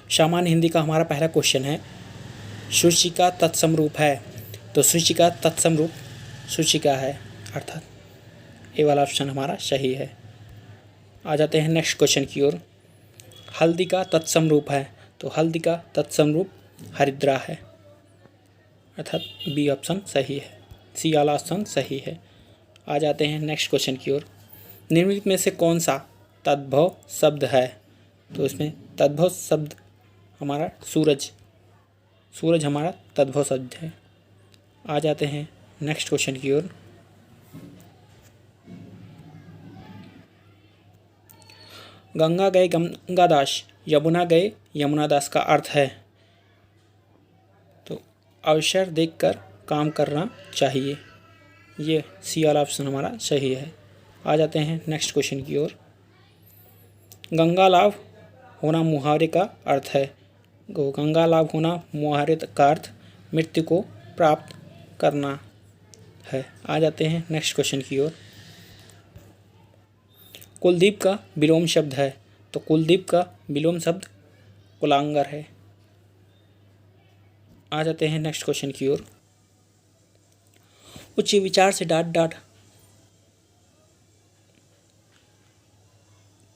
सामान्य हिंदी का हमारा पहला क्वेश्चन है, सूचिका तत्सम रूप है। तो सूचिका तत्सम रूप सूचिका है, अर्थात ए वाला ऑप्शन हमारा सही है। आ जाते हैं नेक्स्ट क्वेश्चन की ओर। हल्दी का तत्सम रूप है। तो हल्दी का तत्सम रूप हरिद्रा है, अर्थात बी ऑप्शन सही है, सी वाला ऑप्शन सही है। आ जाते हैं नेक्स्ट क्वेश्चन की ओर। निम्नलिखित में से कौन सा तद्भव शब्द है। तो इसमें तद्भव शब्द हमारा सूरज, सूरज हमारा तद्भव शब्द है। आ जाते हैं नेक्स्ट क्वेश्चन की ओर। गंगा गए गंगादास, यमुना गए यमुनादास का अर्थ है। तो अवसर देखकर काम करना चाहिए, ये सी वाला ऑप्शन हमारा सही है। आ जाते हैं नेक्स्ट क्वेश्चन की ओर। गंगा लाभ होना मुहावरे का अर्थ है। गंगा लाभ होना मुहावरे का अर्थ मृत्यु को प्राप्त करना है। आ जाते हैं नेक्स्ट क्वेश्चन की ओर। कुलदीप का विलोम शब्द है। तो कुलदीप का विलोम शब्द कुलांगर है। आ जाते हैं नेक्स्ट क्वेश्चन की ओर। उच्च विचार से डांट डांट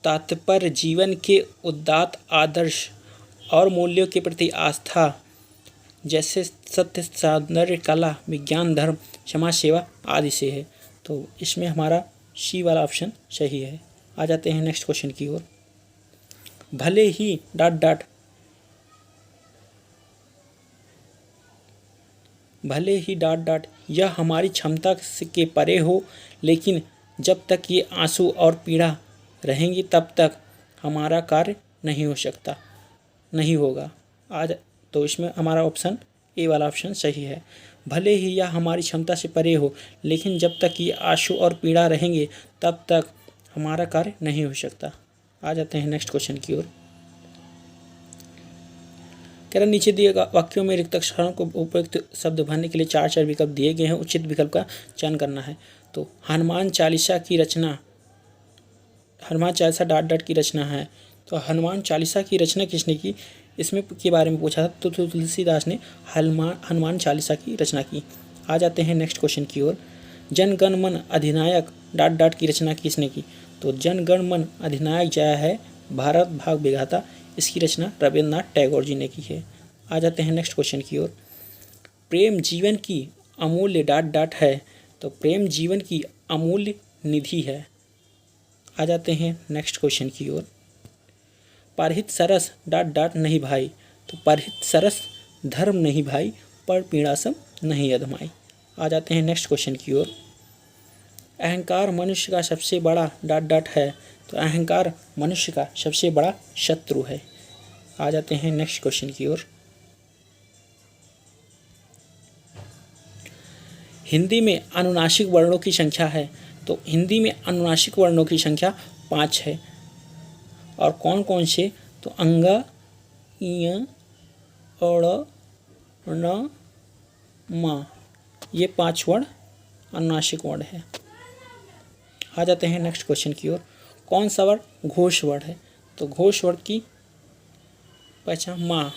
तात्पर्य जीवन के उदात्त आदर्श और मूल्यों के प्रति आस्था, जैसे सत्य, सौंदर्य, कला, विज्ञान, धर्म, समाज सेवा आदि से है। तो इसमें हमारा सी वाला ऑप्शन सही है। आ जाते हैं नेक्स्ट क्वेश्चन की ओर। भले ही डाट डाट भले ही डाट डाट यह हमारी क्षमता के परे हो, लेकिन जब तक ये आंसू और पीड़ा रहेंगी तब तक हमारा कार्य नहीं हो सकता, नहीं होगा। आज तो इसमें हमारा ऑप्शन ए वाला ऑप्शन सही है। भले ही यह हमारी क्षमता से परे हो, लेकिन जब तक ये आंसू और पीड़ा रहेंगे तब तक हमारा कार्य नहीं हो सकता। आ जाते हैं नेक्स्ट क्वेश्चन की ओर। कह रहा नीचे दिए वाक्यों में रिक्त अक्षरों को उपयुक्त शब्द भरने के लिए चार चार विकल्प दिए गए हैं, उचित विकल्प का चयन करना है। तो हनुमान चालीसा की रचना, हनुमान चालीसा डाट डाट की रचना है। तो हनुमान चालीसा की रचना किसने की, इसमें के बारे में पूछा था। तो तुलसीदास ने हनुमान चालीसा की रचना की। आ जाते हैं नेक्स्ट क्वेश्चन की ओर। जन गण मन अधिनायक डाट डाट की रचना किसने की। तो जन गण मन अधिनायक जय है भारत भाग विधाता, इसकी रचना रविन्द्रनाथ टैगोर जी ने की है। आ जाते हैं नेक्स्ट क्वेश्चन की ओर। प्रेम जीवन की अमूल्य डाट डाट है। तो प्रेम जीवन की अमूल्य निधि है। आ जाते हैं नेक्स्ट क्वेश्चन की ओर। परहित सरस डाट डाट नहीं भाई। तो परहित सरस धर्म नहीं भाई, पर पीड़ासम नहीं अधमाई। आ जाते हैं नेक्स्ट क्वेश्चन की ओर। अहंकार मनुष्य का सबसे बड़ा डाट डाट है। तो अहंकार मनुष्य का सबसे बड़ा शत्रु है। आ जाते हैं नेक्स्ट क्वेश्चन की ओर। हिंदी में अनुनासिक वर्णों की संख्या है। तो हिंदी में अनुनासिक वर्णों की संख्या 5 है। और कौन कौन से, तो अंग, इ, अड़, ण, म, ये 5 वर्ण अनुनासिक वर्ण है। आ जाते हैं नेक्स्ट क्वेश्चन की ओर। कौन सा वर्ण घोष वर्ण है। तो घोष वर्ण की पहचान माँ।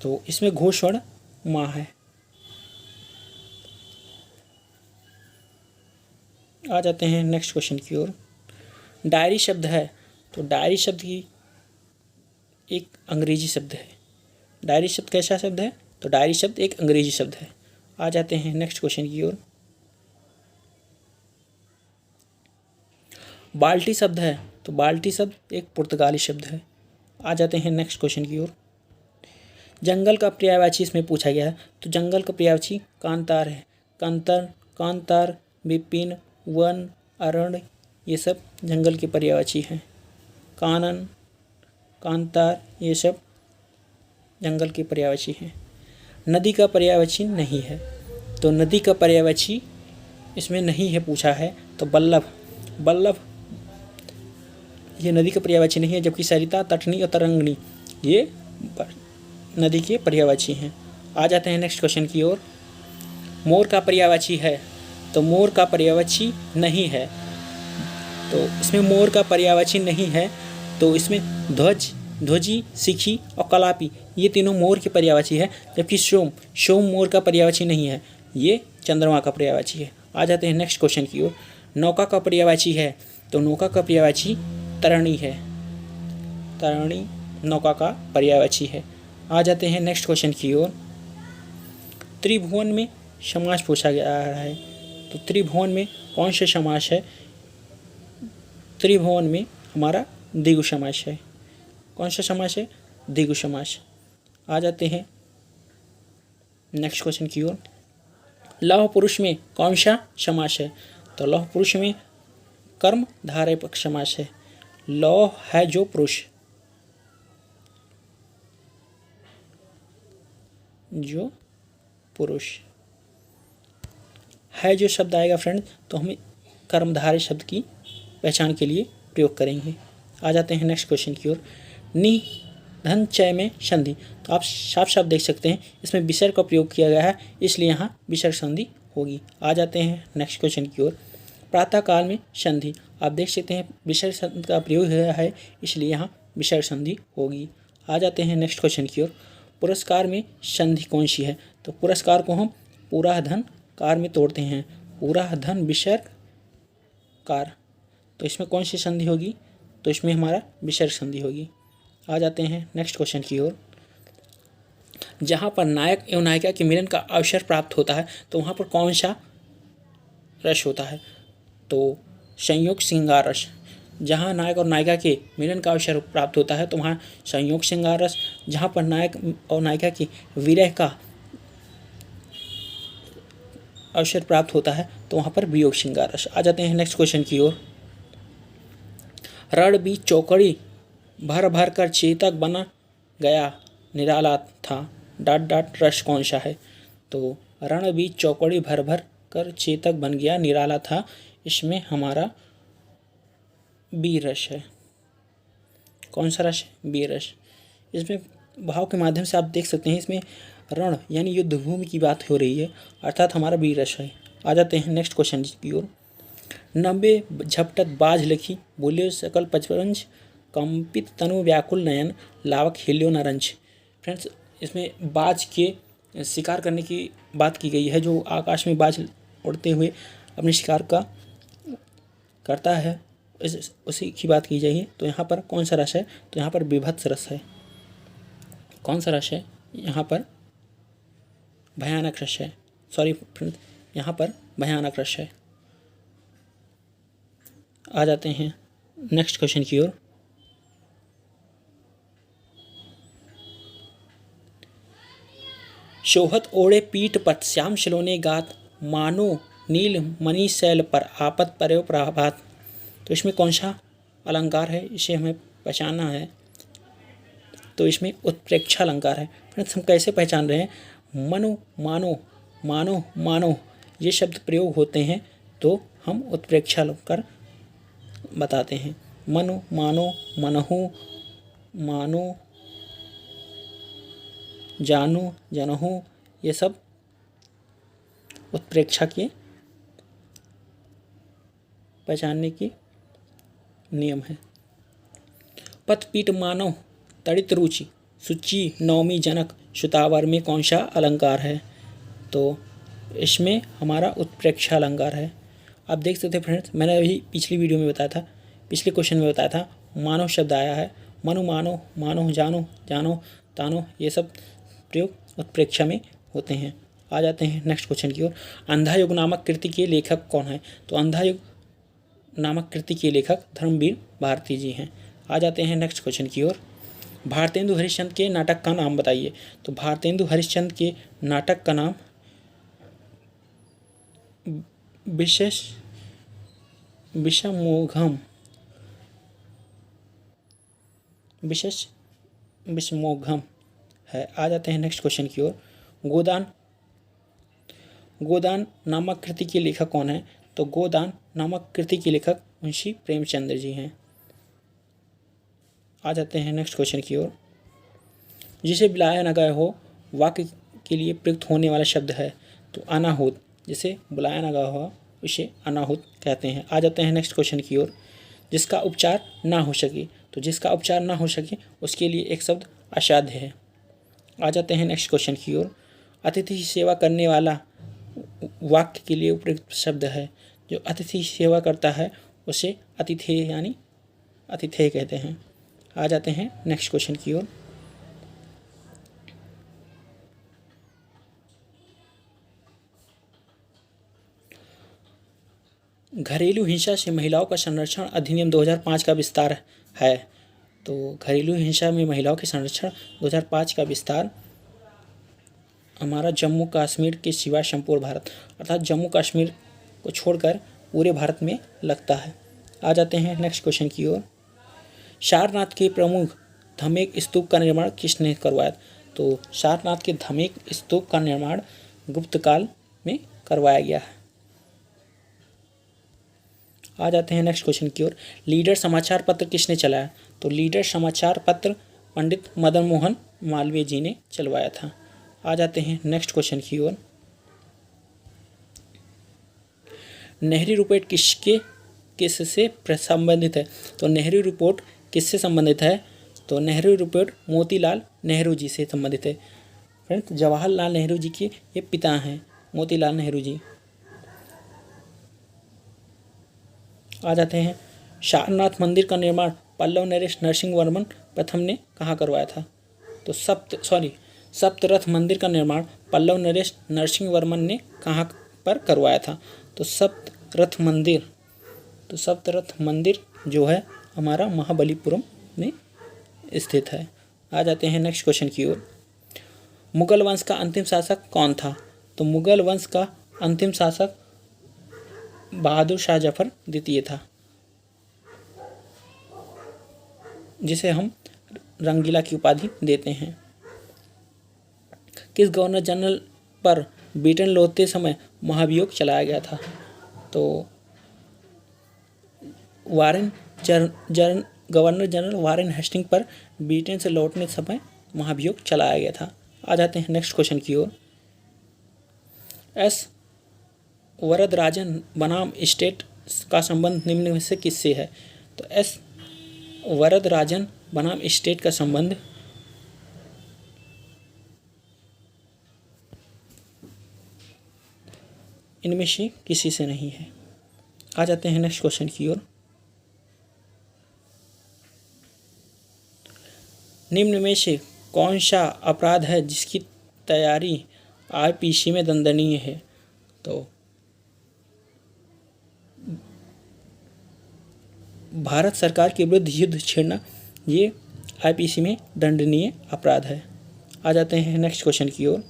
तो इसमें घोष वर्ण माँ है। आ जाते हैं नेक्स्ट क्वेश्चन की ओर। डायरी शब्द है। तो डायरी शब्द की एक अंग्रेजी शब्द है। डायरी शब्द कैसा शब्द है। तो डायरी शब्द एक अंग्रेजी शब्द है। आ जाते हैं नेक्स्ट क्वेश्चन की ओर। बाल्टी शब्द है। तो बाल्टी शब्द एक पुर्तगाली शब्द है। आ जाते हैं नेक्स्ट क्वेश्चन की ओर। जंगल का पर्यायवाची इसमें पूछा गया है। तो जंगल का पर्यायवाची कांतार है। कांतर, कांतार, विपिन, वन, अरण्य, ये सब जंगल के पर्यायवाची हैं। कानन, कांतार, ये सब जंगल के पर्यायवाची हैं। नदी का पर्यायवाची नहीं है। तो नदी का पर्यायवाची इसमें नहीं है पूछा है। तो बल्लभ, बल्लभ ये नदी का पर्यायवाची नहीं है, जबकि सरिता, तटनी और तरंगनी ये नदी के पर्यायवाची हैं। आ जाते हैं नेक्स्ट क्वेश्चन की ओर। मोर का पर्यायवाची है। तो मोर का पर्यायवाची नहीं है। तो इसमें मोर का पर्यायवाची नहीं है, तो इसमें ध्वज, ध्वजी, सिखी और कलापी ये तीनों मोर के पर्यायवाची है, जबकि सोम, सोम मोर का पर्यायवाची नहीं है, ये चंद्रमा का पर्यायवाची है। आ जाते हैं नेक्स्ट क्वेश्चन की ओर। नौका का पर्यायवाची है, तो नौका का पर्यायवाची तरणी है, तरणी नौका का पर्यायवाची है। आ जाते हैं नेक्स्ट क्वेश्चन की ओर। त्रिभुवन में समास पूछा गया है, तो त्रिभुवन में कौन से समास है? त्रिभुवन में हमारा द्विगु समास है। कौन सा समास है? द्विगु समास। आ जाते हैं नेक्स्ट क्वेश्चन की ओर। लौह पुरुष में कौन सा समास है? तो लौह पुरुष में कर्म धारय पक्ष समास है। लौह है जो पुरुष, जो पुरुष है जो शब्द आएगा फ्रेंड, तो हमें कर्मधारय शब्द की पहचान के लिए प्रयोग करेंगे। आ जाते हैं नेक्स्ट क्वेश्चन की ओर। नि धन चय में संधि, तो आप साफ साफ देख सकते हैं इसमें विसर्ग का प्रयोग किया गया है, इसलिए यहाँ विसर्ग संधि होगी। आ जाते हैं नेक्स्ट क्वेश्चन की ओर। प्रातः काल में संधि, आप देख सकते हैं विसर्ग संधि का प्रयोग हुआ है, इसलिए यहाँ विसर्ग संधि होगी। आ जाते हैं नेक्स्ट क्वेश्चन की ओर। पुरस्कार में संधि कौन सी है? तो पुरस्कार को हम पूरा धन कार में तोड़ते हैं, पूरा धन विसर्ग कार, तो इसमें कौन सी संधि होगी? तो इसमें हमारा विसर्ग संधि होगी। आ जाते हैं नेक्स्ट क्वेश्चन की ओर। जहाँ पर नायक एवं नायिका के मिलन का अवसर प्राप्त होता है, तो वहाँ पर कौन सा रस होता है? तो संयोग श्रृंगार रस। जहाँ नायक और नायिका के मिलन का अवसर प्राप्त होता है, तो वहाँ संयोग श्रृंगार रस। जहाँ पर नायक और नायिका की विरह का अवसर प्राप्त होता है, तो वहाँ पर वियोग श्रृंगार रस। आ जाते हैं नेक्स्ट क्वेश्चन की ओर। रण बीच चौकड़ी भर भर कर चेतक बना गया निराला था, डाट डाट रस कौन सा है? तो रण बीच चौकड़ी भर भर कर चेतक बन गया निराला था, इसमें हमारा बी रस है। कौन सा रस है? बी रस। इसमें भाव के माध्यम से आप देख सकते हैं इसमें रण यानी युद्ध भूमि की बात हो रही है, अर्थात हमारा बी रस है। आ जाते हैं नेक्स्ट क्वेश्चन की ओर। 90 झपटत बाज लिखी, बोलियो सकल पचपंच, कंपित तनु व्याकुल नयन, लावक हिलियो नरंज। फ्रेंड्स, इसमें बाज के शिकार करने की बात की गई है, जो आकाश में बाज उड़ते हुए अपने शिकार का करता है, उसी की बात की जाइए। तो यहाँ पर कौन सा रस है? तो यहाँ पर विभत्स रस है। कौन सा रस है? यहाँ पर भयानक रस है। सॉरी फ्रेंड्स, यहाँ पर भयानक रस है। आ जाते हैं नेक्स्ट क्वेश्चन की ओर। शोहत ओढ़े पीठ पर श्याम शिलोने गात, मानो नील मणि शैल पर आपत पर्यो प्रभात। तो इसमें कौन सा अलंकार है, इसे हमें पहचानना है। तो इसमें उत्प्रेक्षा अलंकार है। फ्रेंड्स, हम कैसे पहचान रहे हैं? मनो, मानो, मानो, मानो ये शब्द प्रयोग होते हैं, तो हम उत्प्रेक्षा अलंकार बताते हैं। मनो, मानो, मनहु, मानो, जानो, जनहु, ये सब उत्प्रेक्षा के पहचानने की नियम है। पथ पीठ मानव तड़ित रुचि, सुचि नवमी जनक, सुतावर में कौन सा अलंकार है? तो इसमें हमारा उत्प्रेक्षा अलंकार है। आप देख सकते हैं फ्रेंड्स, मैंने अभी पिछली वीडियो में बताया था, पिछले क्वेश्चन में बताया था, मानव शब्द आया है। मनु, मानो, मानो, जानो, जानो, तानो, ये सब प्रयोग उत्प्रेक्षा में होते हैं। आ जाते हैं नेक्स्ट क्वेश्चन की ओर। अंधा युग नामक कृति के लेखक कौन है? तो अंधा युग नामक कृति के लेखक धर्मवीर भारती जी हैं। आ जाते हैं नेक्स्ट क्वेश्चन की ओर। भारतेंदु हरिश्चंद्र के नाटक का नाम बताइए। तो भारतेंदु हरिश्चंद्र के नाटक का नाम विषमोघम है। आ जाते हैं नेक्स्ट क्वेश्चन की ओर। गोदान नामक कृति के लेखक कौन है? तो गोदान नामक कृति के लेखक मुंशी प्रेमचंद्र जी हैं। आ जाते हैं नेक्स्ट क्वेश्चन की ओर। जिसे बुलाया न गया हो वाक्य के लिए प्रयुक्त होने वाला शब्द है। तो अनाहुत, जिसे बुलाया न गया हो उसे अनाहुत कहते हैं। आ जाते हैं नेक्स्ट क्वेश्चन की ओर। जिसका उपचार ना हो सके। तो जिसका उपचार ना हो सके उसके लिए एक शब्द असाध्य है। आ जाते हैं नेक्स्ट क्वेश्चन की ओर। अतिथि सेवा करने वाला वाक्य के लिए उपयुक्त शब्द है। जो अतिथि सेवा करता है उसे अतिथेय यानी अतिथेय कहते हैं। आ जाते हैं नेक्स्ट क्वेश्चन की ओर। घरेलू हिंसा से महिलाओं का संरक्षण अधिनियम 2005 का विस्तार है। तो घरेलू हिंसा में महिलाओं के संरक्षण 2005 का विस्तार हमारा जम्मू कश्मीर के सिवाय संपूर्ण भारत अर्थात जम्मू कश्मीर को छोड़कर पूरे भारत में लगता है। आ जाते हैं नेक्स्ट क्वेश्चन की ओर। सारनाथ के प्रमुख धमेक स्तूप का निर्माण किसने करवाया? तो सारनाथ के धमेक स्तूप का निर्माण गुप्त काल में करवाया गया है। आ जाते हैं नेक्स्ट क्वेश्चन की ओर। लीडर समाचार पत्र किसने चलाया? तो लीडर समाचार पत्र पंडित मदन मोहन मालवीय जी ने चलवाया था। आ जाते हैं नेक्स्ट क्वेश्चन की ओर। नेहरू रिपोर्ट किससे संबंधित है? तो नेहरू रिपोर्ट किससे संबंधित है? तो नेहरू रिपोर्ट मोतीलाल नेहरू जी से संबंधित है। फ्रेंड्स, जवाहरलाल नेहरू जी के ये पिता हैं, मोतीलाल नेहरू जी। आ जाते हैं। सारनाथ मंदिर का निर्माण पल्लव नरेश नरसिंह वर्मन प्रथम ने कहाँ करवाया था? तो सप्तरथ मंदिर का निर्माण पल्लव नरेश नरसिंह वर्मन ने कहाँ पर करवाया था? तो सप्तरथ मंदिर जो है हमारा महाबलीपुरम में स्थित है। आ जाते हैं नेक्स्ट क्वेश्चन की ओर। मुगल वंश का अंतिम शासक कौन था? तो मुगल वंश का अंतिम शासक बहादुर शाह जफर द्वितीय था, जिसे हम रंगीला की उपाधि देते हैं। किस गवर्नर जनरल पर ब्रिटेन लौटते समय महाभियोग चलाया गया था? तो गवर्नर जनरल वारेन हेस्टिंग पर ब्रिटेन से लौटने समय महाभियोग चलाया गया था। आ जाते हैं नेक्स्ट क्वेश्चन की ओर। एस वरदराजन बनाम स्टेट का संबंध निम्न में से किससे है? तो एस वरदराजन बनाम स्टेट का संबंध इनमें से किसी से नहीं है। आ जाते हैं नेक्स्ट क्वेश्चन की ओर। निम्न में से कौन सा अपराध है जिसकी तैयारी आईपीसी में दंडनीय है? तो भारत सरकार के विरुद्ध युद्ध छेड़ना ये आईपीसी में दंडनीय अपराध है। आ जाते हैं नेक्स्ट क्वेश्चन की ओर।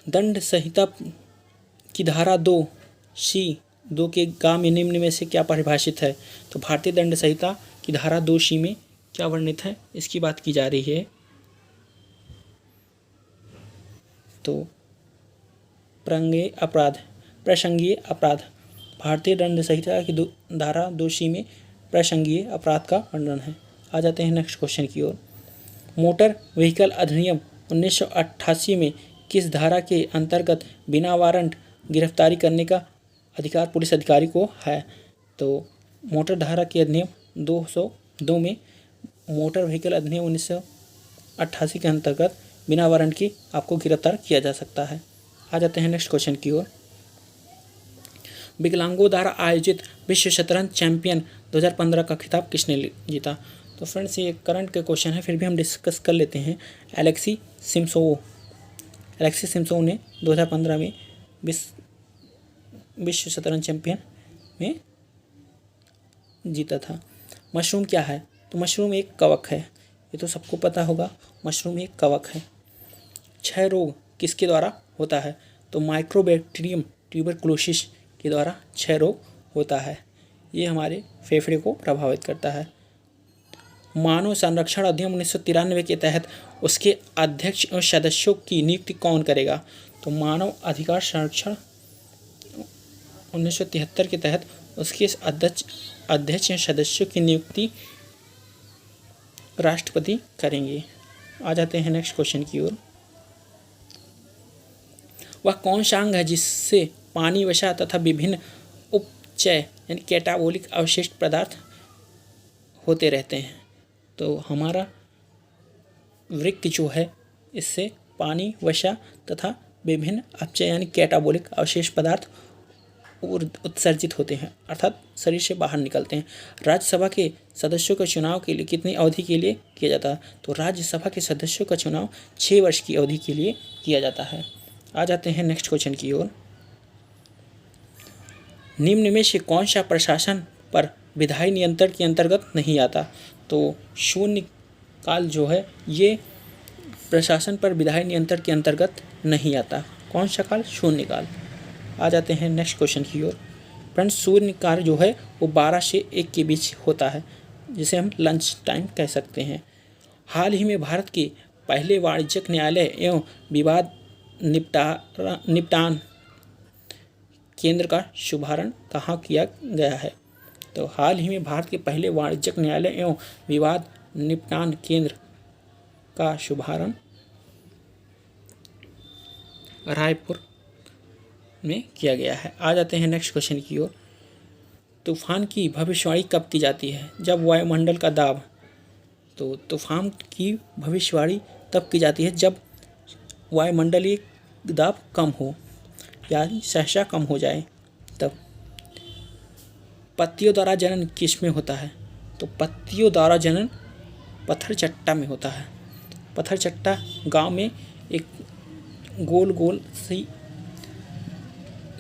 दंड संहिता की धारा 2C(2) के गा में निम्न में से क्या परिभाषित है? तो भारतीय दंड संहिता की धारा 2C में क्या वर्णित है इसकी बात की जा रही है। तो प्रसंगीय अपराध भारतीय दंड संहिता की धारा 2C में प्रसंगीय अपराध का वर्णन है। आ जाते हैं नेक्स्ट क्वेश्चन की ओर। मोटर व्हीकल अधिनियम 1988 में किस धारा के अंतर्गत बिना वारंट गिरफ्तारी करने का अधिकार पुलिस अधिकारी को है? तो मोटर धारा के अधिनियम 202 में मोटर व्हीकल अधिनियम 1988 के अंतर्गत बिना वारंट की आपको गिरफ्तार किया जा सकता है। आ जाते हैं नेक्स्ट क्वेश्चन की ओर। विकलांगों द्वारा आयोजित विश्व शतरंज चैंपियन 2015 का खिताब किसने जीता? तो फ्रेंड्स, ये करंट के क्वेश्चन है, फिर भी हम डिस्कस कर लेते हैं। एलेक्सी सिम्सोव ने 2015 में विश्व शतरंज चैंपियन में जीता था। मशरूम क्या है? तो मशरूम एक कवक है, ये तो सबको पता होगा। मशरूम एक कवक है। क्षय रोग किसके द्वारा होता है? तो माइक्रोबैक्टीरियम ट्यूबरकुलोसिस के द्वारा क्षय रोग होता है। ये हमारे फेफड़े को प्रभावित करता है। मानव संरक्षण अधिनियम 1993 के तहत उसके अध्यक्ष और सदस्यों की नियुक्ति कौन करेगा? तो मानव अधिकार संरक्षण 1973 के तहत उसके अध्यक्ष या सदस्यों की नियुक्ति राष्ट्रपति करेंगे। आ जाते हैं नेक्स्ट क्वेश्चन की ओर। वह कौन सा अंग है जिससे पानी, वसा तथा विभिन्न उपचय यानी कैटाबोलिक अवशिष्ट पदार्थ होते रहते हैं? तो हमारा वृक्क जो है, इससे पानी, वसा तथा विभिन्न अपचय यानी कैटाबोलिक अवशेष पदार्थ उत्सर्जित होते हैं, अर्थात शरीर से बाहर निकलते हैं। राज्यसभा के सदस्यों के चुनाव के लिए कितनी अवधि के लिए किया जाता है? तो राज्यसभा के सदस्यों का चुनाव 6 वर्ष की अवधि के लिए किया जाता है। आ जाते हैं नेक्स्ट क्वेश्चन की ओर। निम्न में से कौन सा प्रशासन पर विधायी नियंत्रण के अंतर्गत नहीं आता? तो शून्य काल जो है ये प्रशासन पर विधायी नियंत्रण के अंतर्गत नहीं आता। कौन सा काल? शून्य काल। आ जाते हैं नेक्स्ट क्वेश्चन की ओर। फ्रेंड्स, शून्य काल जो है वो 12 से 1 के बीच होता है, जिसे हम लंच टाइम कह सकते हैं। हाल ही में भारत के पहले वाणिज्यिक न्यायालय एवं विवाद निपटान केंद्र का शुभारंभ कहाँ किया गया है? तो हाल ही में भारत के पहले वाणिज्यिक न्यायालय एवं विवाद निपटान केंद्र का शुभारंभ रायपुर में किया गया है। आ जाते हैं नेक्स्ट क्वेश्चन की ओर। तूफान की भविष्यवाणी कब की जाती है? जब वायुमंडल का दाब, तो तूफान की भविष्यवाणी तब की जाती है जब वायुमंडलीय दाब कम हो या सहसा कम हो जाए तब। पत्तियों द्वारा जनन किस में होता है? तो पत्तियों द्वारा जनन पत्थर चट्टा में होता है। पत्थर चट्टा गांव में एक गोल गोल सी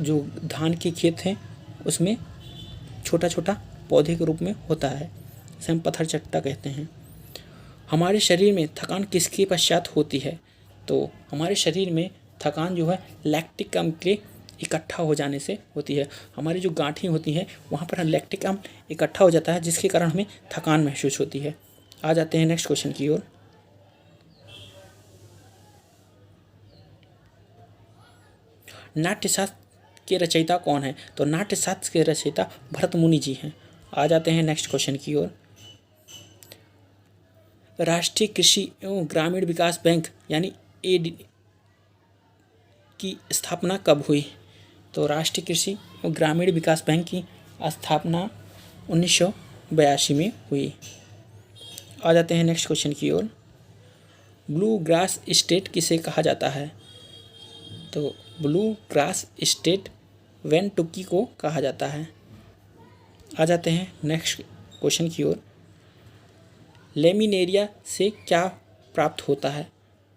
जो धान के खेत हैं उसमें छोटा छोटा पौधे के रूप में होता है, इसे हम पत्थर चट्टा कहते हैं। हमारे शरीर में थकान किसके पश्चात होती है? तो हमारे शरीर में थकान जो है लैक्टिक अम्ल के इकट्ठा हो जाने से होती है। हमारी जो गांठें होती हैं वहाँ पर लैक्टिक अम्ल इकट्ठा हो जाता है, जिसके कारण हमें थकान महसूस होती है। आ जाते हैं नेक्स्ट क्वेश्चन की ओर। नाट्यशास्त्र के रचयिता कौन है? तो नाट्यशास्त्र के रचयिता भरत मुनि जी हैं। आ जाते हैं नेक्स्ट क्वेश्चन की ओर। राष्ट्रीय कृषि एवं ग्रामीण विकास बैंक यानी एडी की स्थापना कब हुई? तो राष्ट्रीय कृषि एवं ग्रामीण विकास बैंक की स्थापना 1982 में हुई। आ जाते हैं नेक्स्ट क्वेश्चन की ओर। ब्लू ग्रास स्टेट किसे कहा जाता है? तो ब्लू ग्रास स्टेट वेंटुकी को कहा जाता है। आ जाते हैं नेक्स्ट क्वेश्चन की ओर। लेमिनेरिया से क्या प्राप्त होता है?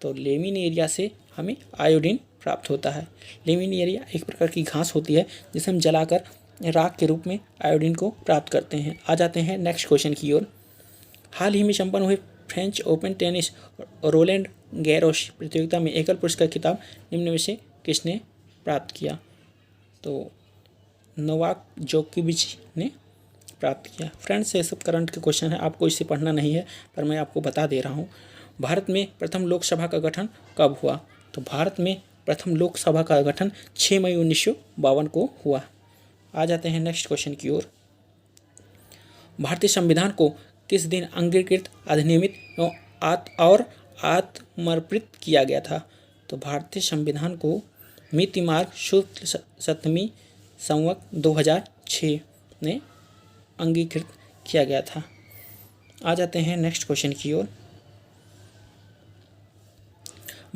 तो लेमिनेरिया से हमें आयोडीन प्राप्त होता है। लेमिनेरिया एक प्रकार की घास होती है जिसे हम जलाकर राख के रूप में आयोडीन को प्राप्त करते हैं। आ जाते हैं नेक्स्ट क्वेश्चन की ओर। हाल ही में संपन्न हुए French open tennis Rowland Garros प्रतियोगिता में एकल पुरुष का खिताब निम्न में से किसने प्राप्त किया? तो नोवाक जोकोविच ने प्राप्त किया। फ्रेंड्स, ये सब करंट के क्वेश्चन है, आपको इसे पढ़ना नहीं है, पर मैं आपको बता दे रहा हूँ। भारत में प्रथम लोकसभा का गठन कब हुआ? तो भारत में प्रथम लोकसभा का गठन 6 मई 1952 को हुआ। आ जाते हैं नेक्स्ट क्वेश्चन की ओर। भारतीय संविधान को किस दिन अंगीकृत, अधिनियमित और आत्मर्पित किया गया था? तो भारतीय संविधान को मिति मार्ग शुक्ल सप्तमी संवत 2006 में अंगीकृत किया गया था। आ जाते हैं नेक्स्ट क्वेश्चन की ओर।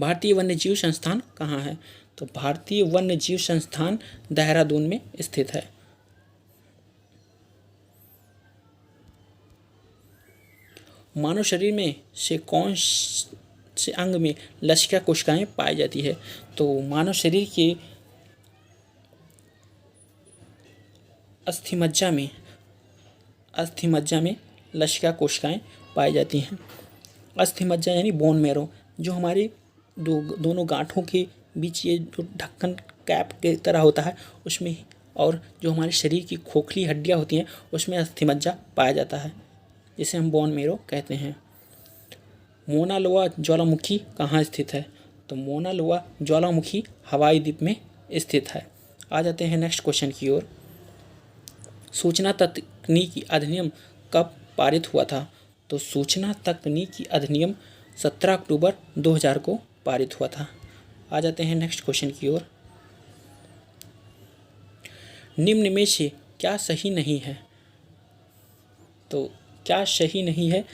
भारतीय वन्यजीव संस्थान कहाँ है? तो भारतीय वन्यजीव संस्थान देहरादून में स्थित है। मानव शरीर में से कौन से अंग में लसिका कोशिकाएं पाई जाती है? तो मानव शरीर के अस्थिमज्जा में लसिका कोशिकाएं पाई जाती हैं। अस्थिमज्जा यानी बोन मैरो, जो हमारी दोनों गांठों के बीच ये जो ढक्कन कैप के तरह होता है उसमें, और जो हमारे शरीर की खोखली हड्डियां होती हैं उसमें अस्थिमज्जा पाया जाता है, जिसे हम बोन मैरो कहते हैं। मोना लोआ ज्वालामुखी कहाँ स्थित है? तो मोना लोआ ज्वालामुखी हवाई द्वीप में स्थित है। आ जाते हैं नेक्स्ट क्वेश्चन की ओर। सूचना तकनीकी अधिनियम कब पारित हुआ था? तो सूचना तकनीकी अधिनियम 17 अक्टूबर 2000 को पारित हुआ था। आ जाते हैं नेक्स्ट क्वेश्चन की ओर। निम्न में से क्या सही नहीं है? तो क्या सही नहीं है?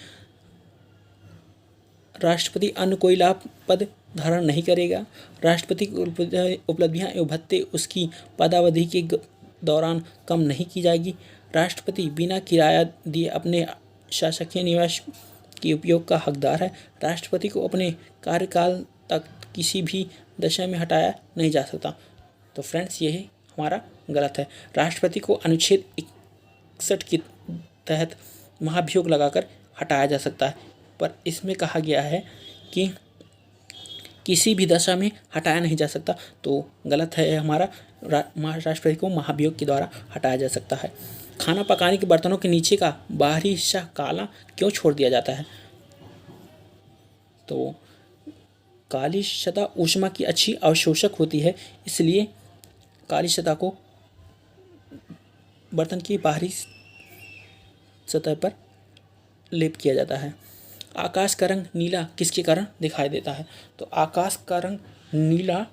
राष्ट्रपति अन्य कोई लाभ पद धारण नहीं करेगा। राष्ट्रपति की उपलब्धियां एवं भत्ते उसकी पदावधि के दौरान कम नहीं की जाएगी। राष्ट्रपति बिना किराया दिए अपने शासकीय निवास के उपयोग का हकदार है। राष्ट्रपति को अपने कार्यकाल तक किसी भी दशा में हटाया नहीं जा सकता। तो फ्रेंड्स, यही हमारा गलत है। राष्ट्रपति को अनुच्छेद 61 के तहत महाभियोग लगाकर हटाया जा सकता है, पर इसमें कहा गया है कि किसी भी दशा में हटाया नहीं जा सकता, तो गलत है हमारा। राष्ट्रपति को महाभियोग के द्वारा हटाया जा सकता है। खाना पकाने के बर्तनों के नीचे का बाहरी हिस्सा काला क्यों छोड़ दिया जाता है? तो काली सतह ऊष्मा की अच्छी अवशोषक होती है, इसलिए काली सतह को बर्तन की बाहरी सतह पर लेप किया जाता है। आकाश का रंग नीला किसके कारण दिखाई देता है? तो आकाश का रंग नीला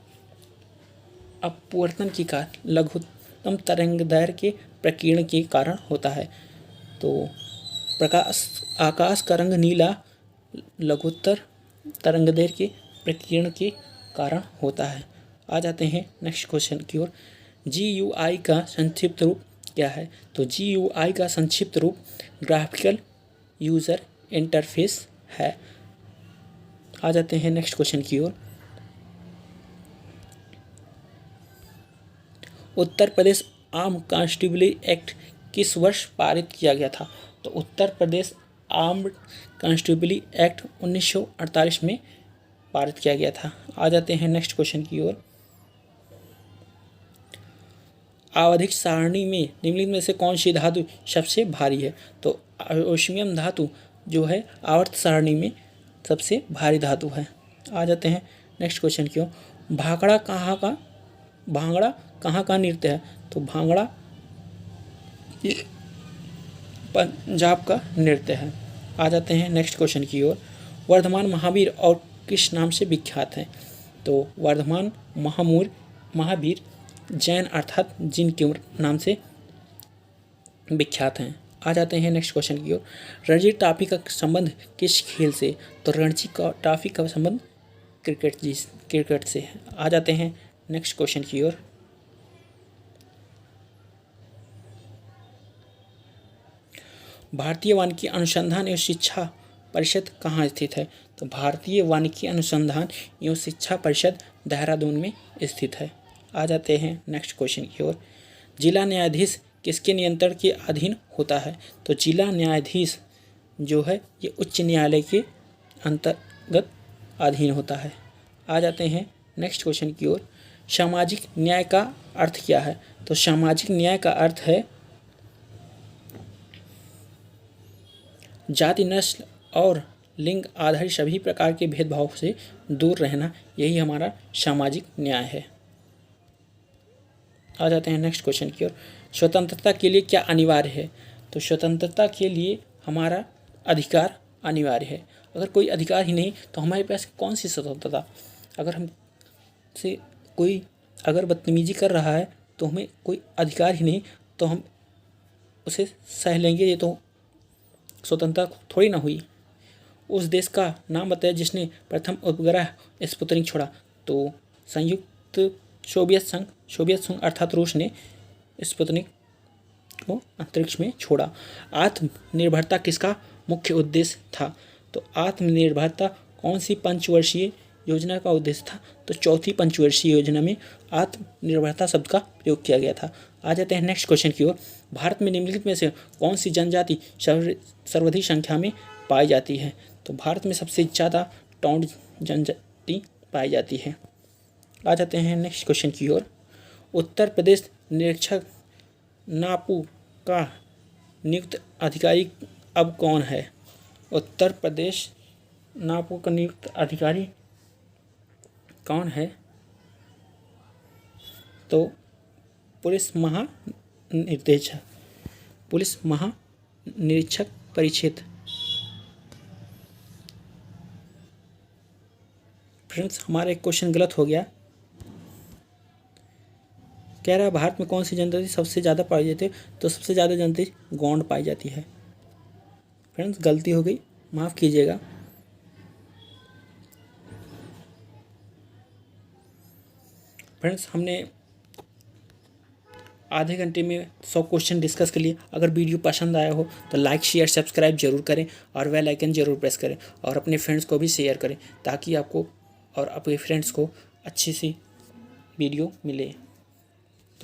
अपवर्तन के कारण लघुत्तम तरंगदैर्घ्य के प्रकीर्ण के कारण होता है। तो आकाश का रंग नीला लघुत्तर तरंगदैर्घ्य के प्रकीर्ण के कारण होता है। आ जाते हैं नेक्स्ट क्वेश्चन की ओर। GUI का संक्षिप्त रूप क्या है? तो GUI का संक्षिप्त रूप ग्राफिकल यूजर इंटरफेस है। आ जाते हैं नेक्स्ट क्वेश्चन की ओर। उत्तर प्रदेश आर्म कांस्टेबली एक्ट किस वर्ष पारित किया गया था? तो उत्तर प्रदेश आर्म्ड कांस्टेबली एक्ट 1948 में पारित किया गया था। आ जाते हैं नेक्स्ट क्वेश्चन की ओर। आवधिक सारणी में निम्नलिखित में से कौन सी धातु सबसे भारी है? तो ओस्मियम धातु जो है आवर्त सारणी में सबसे भारी धातु है। आ जाते हैं नेक्स्ट क्वेश्चन की ओर। भांगड़ा कहाँ का नृत्य है? तो भांगड़ा ये पंजाब का नृत्य है। आ जाते हैं नेक्स्ट क्वेश्चन की ओर। वर्धमान महावीर और किस नाम से विख्यात हैं? तो वर्धमान महावीर जैन अर्थात जिन के नाम से विख्यात हैं। आ जाते हैं नेक्स्ट क्वेश्चन की ओर। रणजी ट्रॉफी का संबंध किस खेल से? तो रणजी ट्रॉफी का संबंध क्रिकेट से है। आ जाते हैं नेक्स्ट क्वेश्चन की ओर। भारतीय वानिकी अनुसंधान एवं शिक्षा परिषद कहाँ स्थित है? तो भारतीय वानिकी अनुसंधान एवं शिक्षा परिषद देहरादून में स्थित है। आ जाते हैं नेक्स्ट क्वेश्चन की ओर। जिला न्यायाधीश किसके नियंत्रण के अधीन होता है? तो जिला न्यायाधीश जो है ये उच्च न्यायालय के अंतर्गत अधीन होता है। आ जाते हैं नेक्स्ट क्वेश्चन की ओर। सामाजिक न्याय का अर्थ क्या है? तो सामाजिक न्याय का अर्थ है जाति, नस्ल और लिंग आधारित सभी प्रकार के भेदभाव से दूर रहना, यही हमारा सामाजिक न्याय है। आ जाते हैं नेक्स्ट क्वेश्चन की ओर। स्वतंत्रता के लिए क्या अनिवार्य है? तो स्वतंत्रता के लिए हमारा अधिकार अनिवार्य है। अगर कोई अधिकार ही नहीं तो हमारे पास कौन सी स्वतंत्रता? अगर हम से कोई अगर बदतमीजी कर रहा है तो हमें कोई अधिकार ही नहीं तो हम उसे सह लेंगे, ये तो स्वतंत्रता थोड़ी ना हुई। उस देश का नाम बताया जिसने प्रथम उपग्रह स्पुतनिक छोड़ा? तो संयुक्त सोवियत संघ अर्थात रूस ने स्पुतनिक को अंतरिक्ष में छोड़ा। आत्मनिर्भरता किसका मुख्य उद्देश्य था? तो आत्मनिर्भरता कौन सी पंचवर्षीय योजना का उद्देश्य था? तो चौथी पंचवर्षीय योजना में आत्मनिर्भरता शब्द का प्रयोग किया गया था। आ जाते हैं नेक्स्ट क्वेश्चन की ओर। भारत में निम्नलिखित में से कौन सी जनजाति सर्वाधिक संख्या में पाई जाती है? तो भारत में सबसे ज़्यादा टोंड जनजाति पाई जाती है। आ जाते हैं नेक्स्ट क्वेश्चन की ओर। उत्तर प्रदेश निरीक्षक नापू का नियुक्त अधिकारी अब कौन है? उत्तर प्रदेश नापू का नियुक्त अधिकारी कौन है? तो पुलिस महानिरीक्षक परिक्षेत्र फ्रेंड्स हमारा एक क्वेश्चन गलत हो गया। कह रहा है भारत में कौन सी जनजाति सबसे ज़्यादा पाई जाती है, तो सबसे ज़्यादा जनजाति गोंड पाई जाती है। फ्रेंड्स गलती हो गई, माफ़ कीजिएगा। फ्रेंड्स हमने आधे घंटे में 100 क्वेश्चन डिस्कस कर लिए। अगर वीडियो पसंद आया हो तो लाइक शेयर सब्सक्राइब जरूर करें और बेल आइकन जरूर प्रेस करें और अपने फ्रेंड्स को भी शेयर करें ताकि आपको और अपने फ्रेंड्स को अच्छी सी वीडियो मिले।